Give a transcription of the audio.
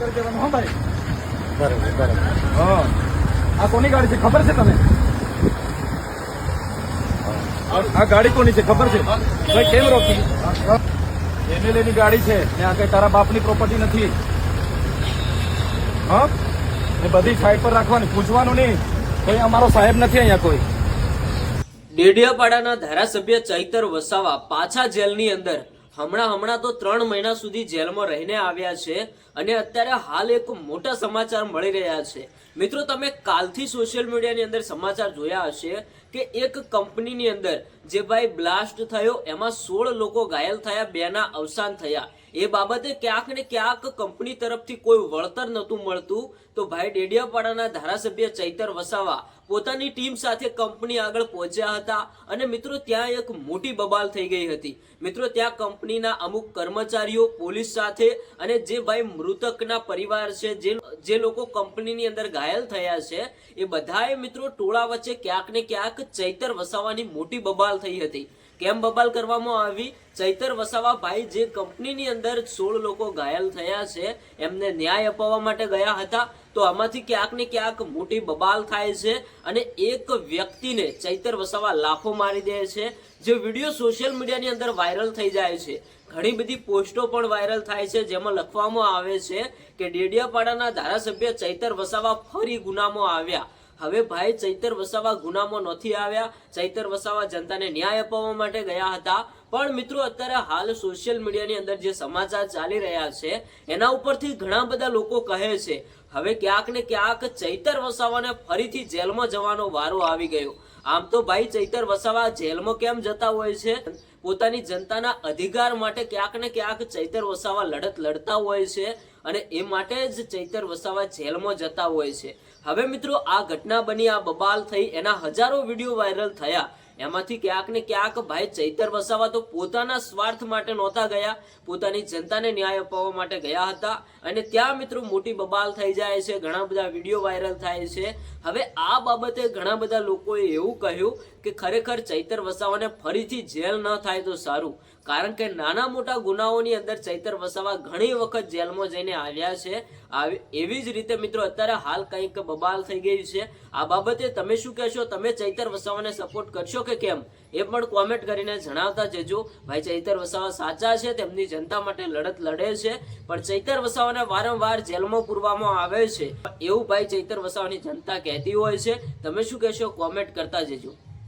કરી દેવાનું. હા ભાઈ, બરાબર બરાબર. હા. આ કોની ગાડી છે ખબર છે તને? આ ગાડી કોની છે ખબર છે? ભાઈ કેમ રોકી? MLA ની ગાડી છે ને આ કઈ તારા બાપની પ્રોપર્ટી નથી. હા, એ બધી સાઈડ પર રાખવાની, પૂછવાનું નહીં. કોઈ અમારો સાહેબ નથી અહીંયા કોઈ. ડેડિયાપાડાના ધારાસભ્ય ચૈતર વસાવા પાછા જેલની અંદર હમણાં તો 3 મહિના સુધી જેલમાં રહીને આવ્યા છે અને અત્યારે હાલ એક મોટા સમાચાર મળી રહ્યા છે. મિત્રો, તમે કાલથી સોશિયલ મીડિયાની અંદર સમાચાર જોયા હશે કે એક કંપનીની અંદર જે ભાઈ બ્લાસ્ટ થયો એમાં 16 લોકો ઘાયલ થયા, 2 ના અવસાન થયા. એ બાબતે ક્યાંક ને ક્યાંક કંપની તરફથી કોઈ વળતર નહોતું મળતું. તો ભાઈ ડેડિયાપાડાના ધારાસભ્ય ચૈતર વસાવા પોતાની ટીમ સાથે કંપની આગળ પહોંચ્યા હતા અને મિત્રો ત્યાં એક મોટી બબાલ થઈ ગઈ હતી. મિત્રો, ત્યાં કંપનીના અમુક કર્મચારીઓ પોલીસ સાથે અને જે ભાઈ મૃતકના પરિવાર છે, જે લોકો કંપનીની અંદર ઘાયલ થયા છે, એ બધાએ મિત્રો ટોળા વચ્ચે ક્યાંક ને ક્યાંક ચૈતર વસાવાની મોટી બબાલ થઈ હતી. કેમ બબાલ કરવામાં આવી? ચૈતર વસાવા ભાઈ જે કંપનીની અંદર 16 લોકો ઘાયલ થયા છે એમને ન્યાય અપાવવા માટે ગયા હતા. તો આમાંથી ક્યાંક ને ક્યાંક મોટી બબાલ થાય છે અને એક વ્યક્તિને ચૈતર વસાવા લાફો મારી દે છે, જે વિડીયો સોશિયલ મીડિયાની અંદર વાયરલ થઈ જાય છે. ઘણી બધી પોસ્ટો પણ વાયરલ થાય છે જેમાં લખવામાં આવે છે કે ડેડિયાપાડાના ધારાસભ્ય ચૈતર વસાવા ફરી ગુનામાં આવ્યા. હવે ભાઈ ચૈતર વસાવા ગુનામાં નથી આવ્યા. ચૈતર વસાવા જનતાને ન્યાય અપાવવા માટે ગયા હતા. પણ મિત્રો, અત્યારે હાલ સોશિયલ મીડિયાની અંદર જે સમાચાર ચાલી રહ્યા છે એના ઉપરથી ઘણા બધા લોકો કહે છે હવે ક્યાંક ને ક્યાંક ચૈતર વસાવાને ફરીથી જેલમાં જવાનો વારો આવી ગયો. આમ તો ભાઈ ચૈતર વસાવા જેલમાં કેમ જતા હોય છે? પોતાની જનતાના અધિકાર માટે ક્યાંક ને ક્યાંક ચૈતર વસાવા લડત લડતા હોય છે અને એ માટે જ ચૈતર વસાવા જેલમાં જતા હોય છે. હવે મિત્રો, આ ઘટના બની, આ બબાલ થઈ, એના હજારો વિડીયો વાયરલ થયા. એમાંથી ક્યાંક ને ક્યાંક ભાઈ ચૈતર વસાવા તો પોતાના સ્વાર્થ માટે નહોતા ગયા, પોતાની જનતાને ન્યાય અપાવવા માટે ગયા હતા અને ત્યાં મિત્રો મોટી બબાલ થઈ જાય છે, ઘણા બધા વિડીયો વાયરલ થાય છે. હવે આ બાબતે ઘણા બધા લોકોએ એવું કહ્યું કે ખરેખર ચૈતર વસાવાને ફરીથી જેલ ન થાય તો સારું, કારણ કે નાના મોટા ગુનાઓની અંદર ચૈતર વસાવા ઘણી વખત જેલમાં જઈને આવ્યા છે. એવી જ રીતે મિત્રો અત્યારે હાલ કંઈક બબાલ થઈ ગઈ છે. આ બાબતે તમે શું કહેશો? તમે ચૈતર વસાવાને સપોર્ટ કરશો કે કેમ? એ પણ કોમેન્ટ કરીને જણાવતા જજો. ભાઈ ચૈતર વસાવા સાચા છે, તેમની જનતા માટે લડત લડે છે, પણ ચૈતર વસાવાને વારંવાર જેલમાં પૂરવામાં આવે છે એવું ભાઈ ચૈતર વસાવાની જનતા કહેતી હોય છે. તમે શું કહેશો? કોમેન્ટ કરતા જજો.